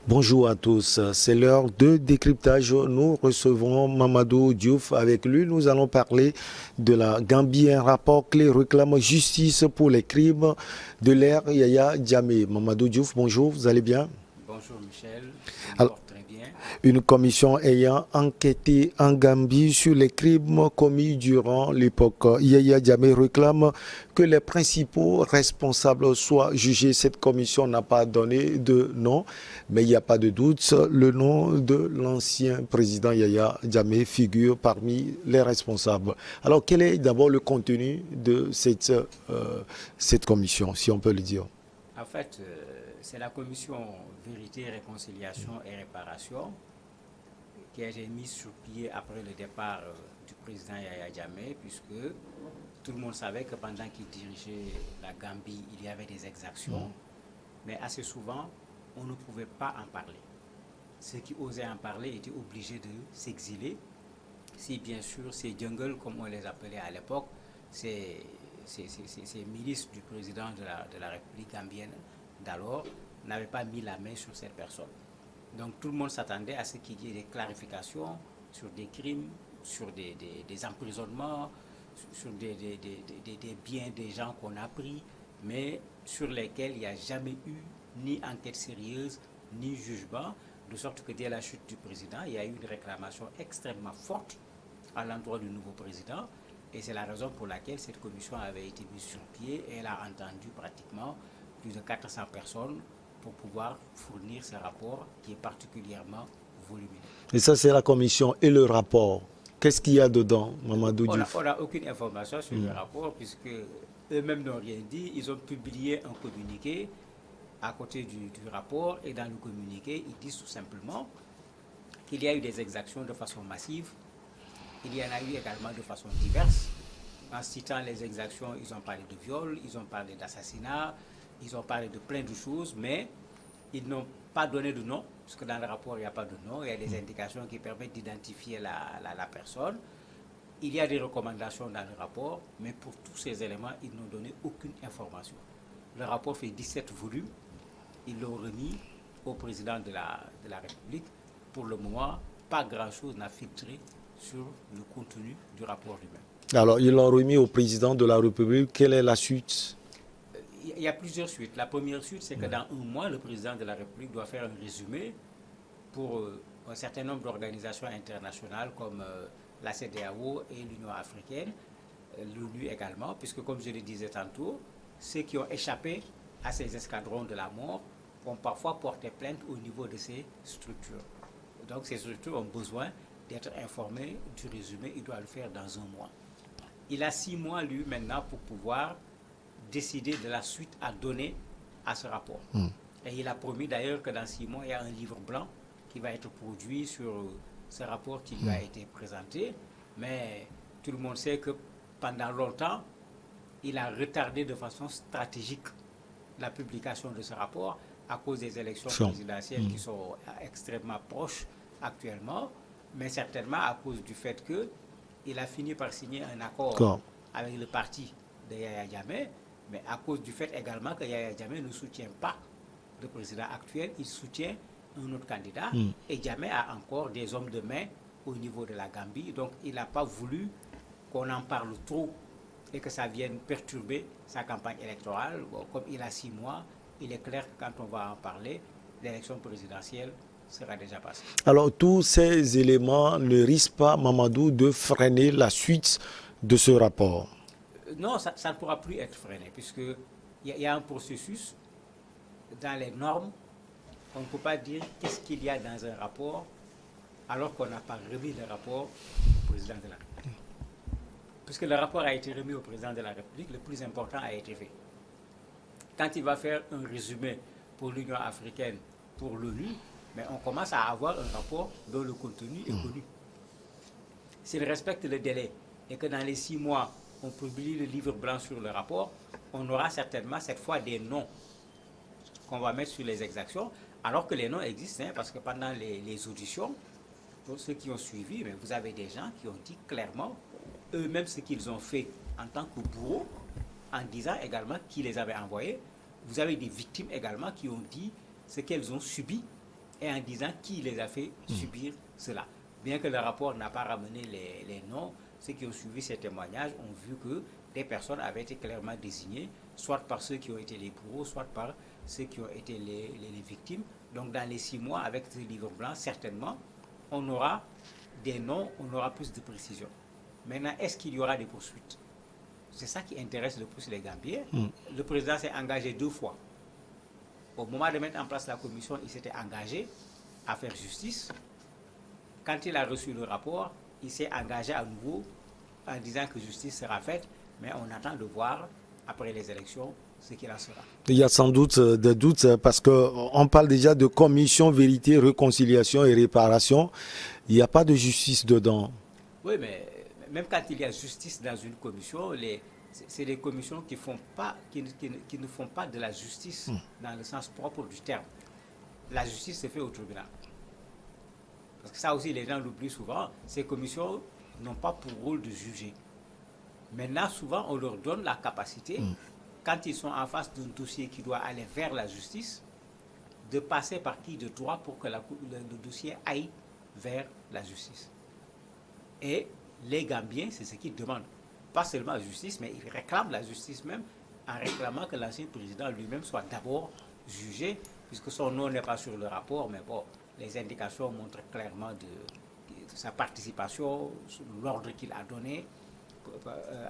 Bonjour à tous, c'est l'heure de décryptage. Nous recevons Mamadou Diouf. Avec lui, nous allons parler de la Gambie, un rapport clé réclame justice pour les crimes de l'ère Yaya Jammeh. Mamadou Diouf, bonjour, vous allez bien? Bonjour Michel, je me Alors, porte très bien. une commission ayant enquêté en Gambie sur les crimes commis durant l'époque Yaya Jammeh réclame que les principaux responsables soient jugés. Cette commission n'a pas donné de nom, mais il n'y a pas de doute, le nom de l'ancien président Yaya Jammeh figure parmi les responsables. Alors, quel est d'abord le contenu de cette commission, si on peut le dire? En fait, c'est la commission Vérité, Réconciliation et Réparation qui a été mise sur pied après le départ du président Yaya Jammeh, puisque tout le monde savait que pendant qu'il dirigeait la Gambie, il y avait des exactions, mais assez souvent, on ne pouvait pas en parler. Ceux qui osaient en parler étaient obligés de s'exiler. Si bien sûr ces jungles, comme on les appelait à l'époque, ces, ces milices du président de la République gambienne d'alors n'avaient pas mis la main sur cette personne. Donc tout le monde s'attendait à ce qu'il y ait des clarifications sur des crimes, sur des emprisonnements, sur des biens des gens qu'on a pris, mais sur lesquels il n'y a jamais eu ni enquête sérieuse, ni jugement, de sorte que dès la chute du président, il y a eu une réclamation extrêmement forte à l'endroit du nouveau président. Et c'est la raison pour laquelle cette commission avait été mise sur pied et elle a entendu pratiquement plus de 400 personnes pour pouvoir fournir ce rapport qui est particulièrement volumineux. Et ça, c'est la commission et le rapport. Qu'est-ce qu'il y a dedans, Mamadou On Diouf? n'a aucune information sur le rapport puisque eux-mêmes n'ont rien dit. Ils ont publié un communiqué à côté du rapport et dans le communiqué, ils disent tout simplement qu'il y a eu des exactions de façon massive. Il y en a eu également de façon diverse. En citant les exactions, ils ont parlé de viol, ils ont parlé d'assassinat, ils ont parlé de plein de choses, mais ils n'ont pas donné de nom, parce que dans le rapport, il n'y a pas de nom. Il y a des indications qui permettent d'identifier la personne. Il y a des recommandations dans le rapport, mais pour tous ces éléments, ils n'ont donné aucune information. Le rapport fait 17 volumes. Ils l'ont remis au président de la République. Pour le moment, pas grand-chose n'a filtré sur le contenu du rapport lui-même. Alors, ils l'ont remis au président de la République. Quelle est la suite? Il y a plusieurs suites. La première suite, c'est que dans un mois, le président de la République doit faire un résumé pour un certain nombre d'organisations internationales comme la CEDEAO et l'Union africaine, l'ONU également, puisque comme je le disais tantôt, ceux qui ont échappé à ces escadrons de la mort ont parfois porté plainte au niveau de ces structures. Donc ces structures ont besoin d'être informées du résumé, il doit le faire dans un mois. Il a 6 mois, lui, maintenant, pour pouvoir décider de la suite à donner à ce rapport. Et il a promis d'ailleurs que dans 6 mois, il y a un livre blanc qui va être produit sur ce rapport qui lui a été présenté. Mais tout le monde sait que pendant longtemps, il a retardé de façon stratégique la publication de ce rapport à cause des élections présidentielles qui sont extrêmement proches actuellement, mais certainement à cause du fait qu'il a fini par signer un accord avec le parti de Yaya Jammeh, mais à cause du fait également que Yaya Jammeh ne soutient pas le président actuel, il soutient un autre candidat, et Jammeh a encore des hommes de main au niveau de la Gambie, donc il n'a pas voulu qu'on en parle trop et que ça vienne perturber sa campagne électorale. Bon, comme il a 6 mois, il est clair que quand on va en parler, l'élection présidentielle sera déjà passée. Alors, tous ces éléments ne risquent pas, Mamadou, de freiner la suite de ce rapport? Non, ça ne pourra plus être freiné, puisqu'il y a un processus dans les normes. On ne peut pas dire qu'est-ce qu'il y a dans un rapport alors qu'on n'a pas remis le rapport au président de la République. Puisque le rapport a été remis au président de la République, le plus important a été fait. Quand il va faire un résumé pour l'Union africaine, pour l'ONU, mais on commence à avoir un rapport dont le contenu est connu. S'il respecte le délai et que dans les 6 mois, on publie le livre blanc sur le rapport, on aura certainement cette fois des noms qu'on va mettre sur les exactions, alors que les noms existent, hein, parce que pendant les auditions, pour ceux qui ont suivi, mais vous avez des gens qui ont dit clairement eux-mêmes ce qu'ils ont fait en tant que bourreaux, en disant également qui les avait envoyés. Vous avez des victimes également qui ont dit ce qu'elles ont subi et en disant qui les a fait subir cela. Bien que le rapport n'a pas ramené les noms, ceux qui ont suivi ces témoignages ont vu que des personnes avaient été clairement désignées, soit par ceux qui ont été les bourreaux, soit par ceux qui ont été les victimes. Donc dans les 6 mois, avec ce livre blanc, certainement, on aura des noms, on aura plus de précision. Maintenant, est-ce qu'il y aura des poursuites? C'est ça qui intéresse le plus les Gambiens. Le président s'est engagé 2 fois. Au moment de mettre en place la commission, il s'était engagé à faire justice. Quand il a reçu le rapport, il s'est engagé à nouveau en disant que justice sera faite, mais on attend de voir après les élections ce qu'il en sera. Il y a sans doute des doutes parce qu'on parle déjà de commission vérité, réconciliation et réparation. Il n'y a pas de justice dedans. Oui, mais même quand il y a justice dans une commission, c'est des commissions qui ne font pas de la justice dans le sens propre du terme. La justice se fait au tribunal. Parce que ça aussi, les gens l'oublient souvent. Ces commissions n'ont pas pour rôle de juger. Maintenant, souvent, on leur donne la capacité, quand ils sont en face d'un dossier qui doit aller vers la justice, de passer par qui de droit pour que le dossier aille vers la justice. Et les Gambiens, c'est ce qu'ils demandent. Pas seulement la justice, mais ils réclament la justice même, en réclamant que l'ancien président lui-même soit d'abord jugé, puisque son nom n'est pas sur le rapport, mais bon, les indications montrent clairement de sa participation, l'ordre qu'il a donné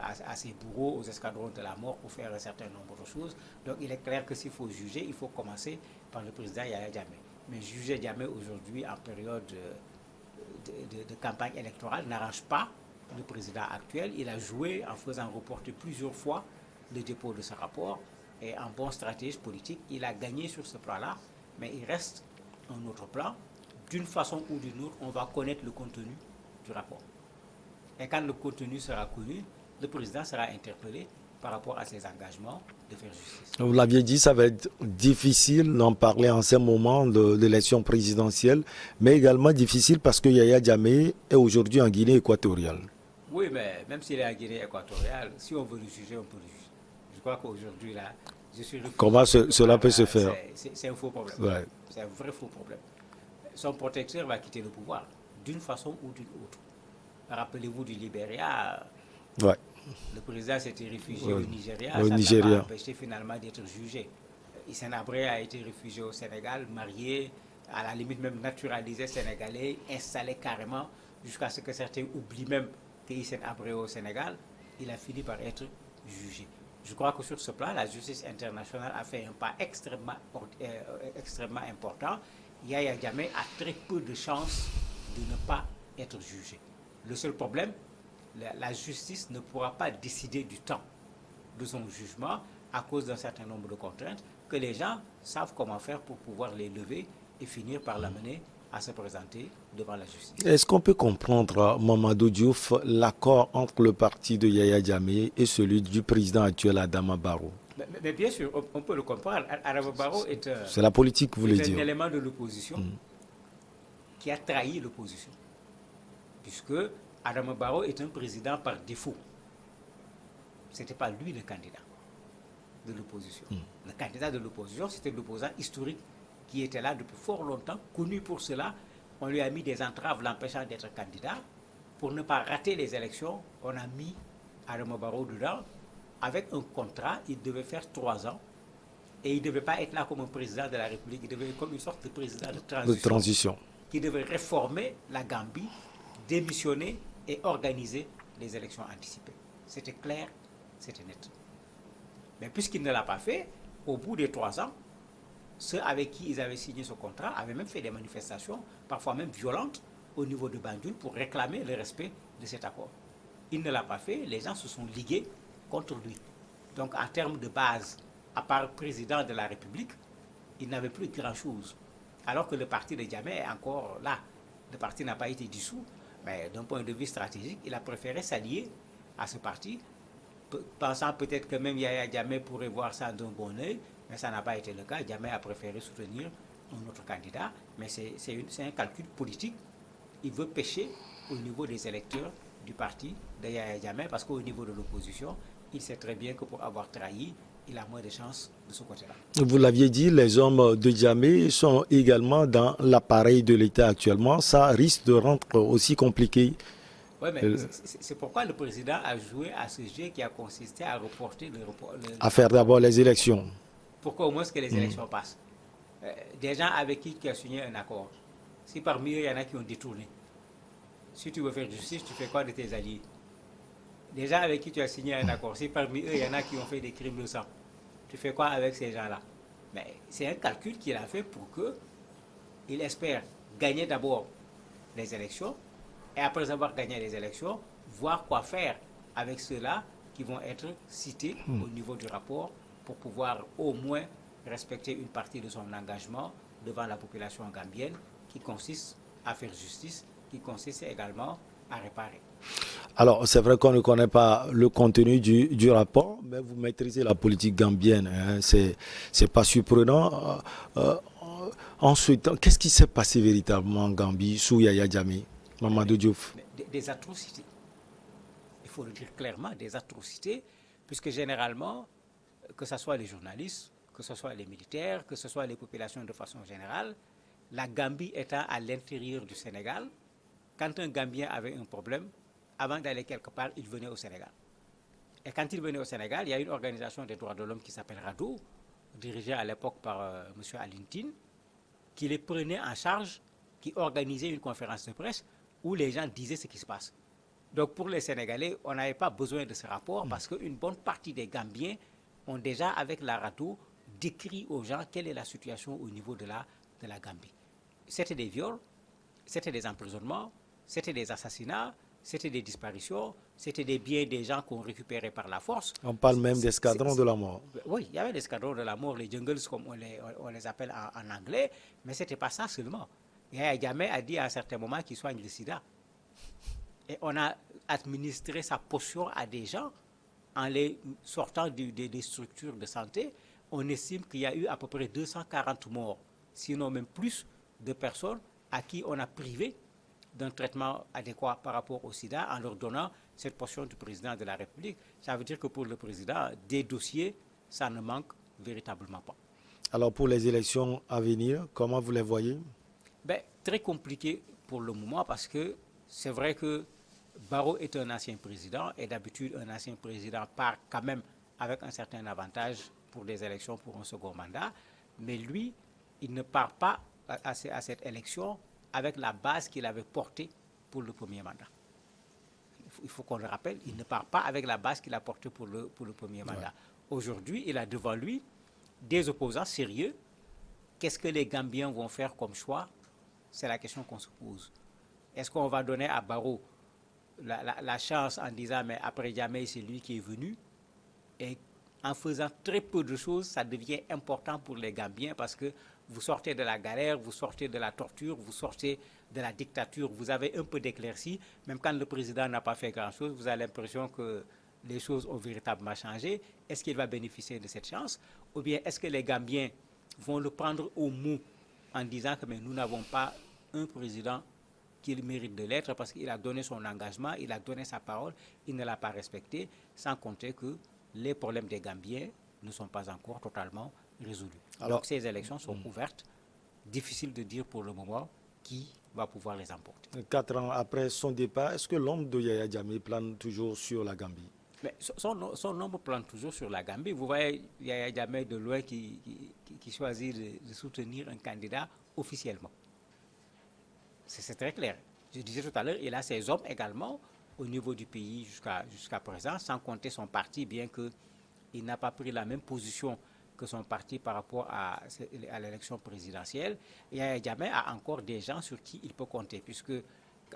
à ses bourreaux, aux escadrons de la mort pour faire un certain nombre de choses. Donc il est clair que s'il faut juger, il faut commencer par le président Yahya Jammeh. Mais juger Jammeh aujourd'hui en période de campagne électorale n'arrange pas le président actuel. Il a joué en faisant reporter plusieurs fois le dépôt de ce rapport et en bon stratège politique, il a gagné sur ce plan-là, mais il reste un autre plan. D'une façon ou d'une autre, on va connaître le contenu du rapport. Et quand le contenu sera connu, le président sera interpellé par rapport à ses engagements de faire justice. Vous l'aviez dit, ça va être difficile d'en parler en ce moment de l'élection présidentielle, mais également difficile parce que Yahya Jammeh est aujourd'hui en Guinée équatoriale. Oui, mais même s'il est en Guinée équatoriale, si on veut le juger, on peut le juger. Je crois qu'aujourd'hui, là, je suis... Comment cela peut se faire? C'est un faux problème. Ouais. C'est un vrai faux problème. Son protecteur va quitter le pouvoir, d'une façon ou d'une autre. Rappelez-vous du Libéria. Ouais. Le président s'était réfugié au Nigeria. Au ça Nigeria. l'a pas empêché finalement d'être jugé. Hissène Habré a été réfugié au Sénégal, marié, à la limite même naturalisé sénégalais, installé carrément, jusqu'à ce que certains oublient même que Hissène Habré au Sénégal. Il a fini par être jugé. Je crois que sur ce plan, la justice internationale a fait un pas extrêmement important. Yahya Jammeh a très peu de chances de ne pas être jugé. Le seul problème, la justice ne pourra pas décider du temps de son jugement à cause d'un certain nombre de contraintes que les gens savent comment faire pour pouvoir les lever et finir par l'amener à se présenter devant la justice. Est-ce qu'on peut comprendre, Mamadou Diouf, l'accord entre le parti de Yahya Jammeh et celui du président actuel Adama Barrow? Mais bien sûr, on peut le comprendre. Adama Barrow est C'est la politique, vous voulez dire. Un élément de l'opposition qui a trahi l'opposition. Puisque Adama Barrow est un président par défaut. Ce n'était pas lui le candidat de l'opposition. Le candidat de l'opposition, c'était l'opposant historique qui était là depuis fort longtemps, connu pour cela. On lui a mis des entraves l'empêchant d'être candidat. Pour ne pas rater les élections, on a mis Adama Barrow dedans. Avec un contrat, il devait faire 3 ans. Et il ne devait pas être là comme un président de la République. Il devait être comme une sorte de président de transition. Qui devait réformer la Gambie, démissionner et organiser les élections anticipées. C'était clair, c'était net. Mais puisqu'il ne l'a pas fait, au bout des 3 ans, ceux avec qui ils avaient signé ce contrat avaient même fait des manifestations, parfois même violentes, au niveau de Banjul pour réclamer le respect de cet accord. Il ne l'a pas fait, les gens se sont ligués contre lui. Donc en termes de base, à part président de la République, il n'avait plus grand-chose. Alors que le parti de Jammeh est encore là. Le parti n'a pas été dissous, mais d'un point de vue stratégique, il a préféré s'allier à ce parti, pensant peut-être que même Yahya Jammeh pourrait voir ça d'un bon œil, mais ça n'a pas été le cas. Jammeh a préféré soutenir un autre candidat, mais c'est un calcul politique. Il veut pêcher au niveau des électeurs du parti de Yahya Jammeh, parce qu'au niveau de l'opposition, il sait très bien que pour avoir trahi, il a moins de chances de ce côté-là. Vous l'aviez dit, les hommes de Djamé sont également dans l'appareil de l'État actuellement. Ça risque de rendre aussi compliqué. Oui, mais euh, c'est pourquoi le président a joué à ce jeu qui a consisté à reporter à le faire rapport d'abord les élections. pour qu'au moins que les élections passent. Des gens avec qui tu as signé un accord, si parmi eux il y en a qui ont détourné, si tu veux faire justice, tu fais quoi de tes alliés? Des gens avec qui tu as signé un accord, si parmi eux il y en a qui ont fait des crimes de sang, tu fais quoi avec ces gens-là? Mais c'est un calcul qu'il a fait pour qu'il espère gagner d'abord les élections et après avoir gagné les élections, voir quoi faire avec ceux-là qui vont être cités au niveau du rapport pour pouvoir au moins respecter une partie de son engagement devant la population gambienne qui consiste à faire justice, qui consiste également à réparer. Alors, c'est vrai qu'on ne connaît pas le contenu du rapport, mais vous maîtrisez la politique gambienne. Hein. C'est pas surprenant. Ensuite, qu'est-ce qui s'est passé véritablement en Gambie sous Yaya Jammeh, Mamadou Diouf? Des atrocités. Il faut le dire clairement, des atrocités, puisque généralement, que ce soit les journalistes, que ce soit les militaires, que ce soit les populations de façon générale, la Gambie étant à l'intérieur du Sénégal, quand un Gambien avait un problème, avant d'aller quelque part, il venait au Sénégal. Et quand il venait au Sénégal, il y a une organisation des droits de l'homme qui s'appelle RADO, dirigée à l'époque par M. Alintine, qui les prenait en charge, qui organisait une conférence de presse où les gens disaient ce qui se passe. Donc pour les Sénégalais, on n'avait pas besoin de ce rapport parce qu'une bonne partie des Gambiens ont déjà, avec la RADO, décrit aux gens quelle est la situation au niveau de la Gambie. C'était des viols, c'était des emprisonnements, c'était des assassinats, c'était des disparitions, c'était des biens des gens qu'on récupérait par la force. On parle même d'escadrons de la mort. Oui, il y avait des escadrons de la mort, les jungles comme on les appelle en anglais, mais ce n'était pas ça seulement. Yaya Jammeh a dit à un certain moment qu'il soigne le sida. Et on a administré sa potion à des gens en les sortant des structures de santé. On estime qu'il y a eu à peu près 240 morts, sinon même plus, de personnes à qui on a privé d'un traitement adéquat par rapport au sida en leur donnant cette potion du président de la République. Ça veut dire que pour le président, des dossiers, ça ne manque véritablement pas. Alors pour les élections à venir, comment vous les voyez? Ben, très compliqué pour le moment parce que c'est vrai que Barrow est un ancien président et d'habitude un ancien président part quand même avec un certain avantage pour des élections pour un second mandat, mais lui, il ne part pas à cette élection avec la base qu'il avait portée pour le premier mandat. Il faut qu'on le rappelle, il ne part pas avec la base qu'il a portée pour le premier mandat. Aujourd'hui, il a devant lui des opposants sérieux. Qu'est-ce que les Gambiens vont faire comme choix? C'est la question qu'on se pose. Est-ce qu'on va donner à Barrow la chance en disant mais après Jammeh c'est lui qui est venu, et en faisant très peu de choses ça devient important pour les Gambiens parce que vous sortez de la galère, vous sortez de la torture, vous sortez de la dictature, vous avez un peu d'éclaircie, même quand le président n'a pas fait grand-chose, vous avez l'impression que les choses ont véritablement changé. Est-ce qu'il va bénéficier de cette chance ou bien est-ce que les Gambiens vont le prendre au mot en disant que mais nous n'avons pas un président qu'il mérite de l'être parce qu'il a donné son engagement, il a donné sa parole, il ne l'a pas respecté, sans compter que les problèmes des Gambiens ne sont pas encore totalement résolus. Alors, donc ces élections sont ouvertes, difficile de dire pour le moment qui va pouvoir les emporter. 4 ans après son départ, est-ce que l'ombre de Yaya Jammeh plane toujours sur la Gambie? Mais son ombre plane toujours sur la Gambie. Vous voyez Yaya Jammeh de loin qui choisit de soutenir un candidat officiellement. C'est très clair. Je disais tout à l'heure, il a ses hommes également au niveau du pays jusqu'à présent, sans compter son parti, bien qu'il n'a pas pris la même position que son parti par rapport à l'élection présidentielle. Yaya Jammeh a encore des gens sur qui il peut compter, puisque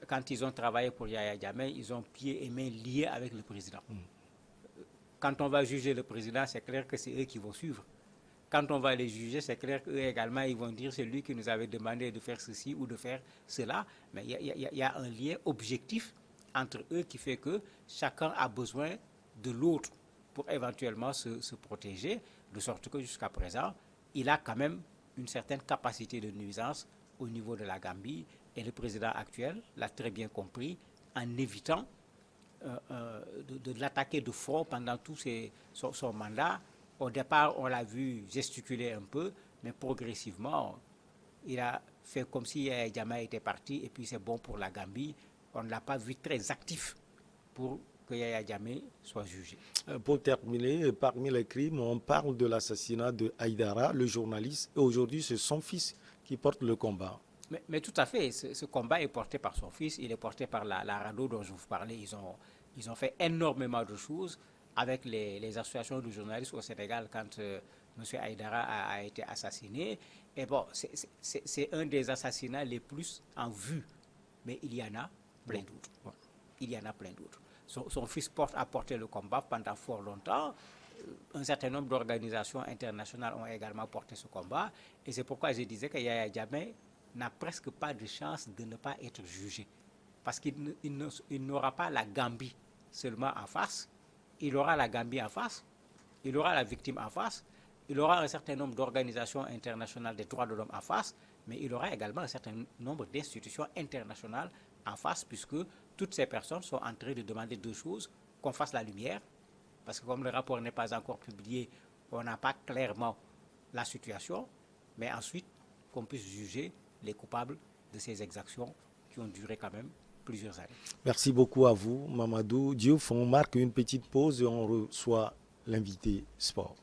quand ils ont travaillé pour Yaya Jammeh, ils ont pieds et mains liés avec le président. Quand on va juger le président, c'est clair que c'est eux qui vont suivre. Quand on va les juger, c'est clair qu'eux également, ils vont dire c'est lui qui nous avait demandé de faire ceci ou de faire cela. Mais il y a un lien objectif entre eux qui fait que chacun a besoin de l'autre pour éventuellement se protéger, de sorte que jusqu'à présent, il a quand même une certaine capacité de nuisance au niveau de la Gambie. Et le président actuel l'a très bien compris en évitant de l'attaquer de front pendant tout son mandat, Au départ, on l'a vu gesticuler un peu, mais progressivement, il a fait comme si Yaya Jammeh était parti et puis c'est bon pour la Gambie. On ne l'a pas vu très actif pour que Yaya Jammeh soit jugé. Pour terminer, parmi les crimes, on parle de l'assassinat de Haïdara, le journaliste, et aujourd'hui c'est son fils qui porte le combat. Mais tout à fait, ce combat est porté par son fils, il est porté par la RADDHO dont je vous parlais. Ils ont fait énormément de choses avec les associations de journalistes au Sénégal quand M. Haïdara a été assassiné. Et bon, c'est un des assassinats les plus en vue, mais il y en a plein d'autres. Il y en a plein d'autres. Son fils a porté le combat pendant fort longtemps. Un certain nombre d'organisations internationales ont également porté ce combat. Et c'est pourquoi je disais que Yaya Jammeh n'a presque pas de chance de ne pas être jugé. Parce qu'il n'aura pas la Gambie seulement en face, il aura la Gambie en face, il aura la victime en face, il aura un certain nombre d'organisations internationales des droits de l'homme en face, mais il aura également un certain nombre d'institutions internationales en face, puisque toutes ces personnes sont en train de demander deux choses: qu'on fasse la lumière, parce que comme le rapport n'est pas encore publié, on n'a pas clairement la situation, mais ensuite qu'on puisse juger les coupables de ces exactions qui ont duré quand même plusieurs années. Merci beaucoup à vous, Mamadou Diouf. On marque une petite pause et on reçoit l'invité sport.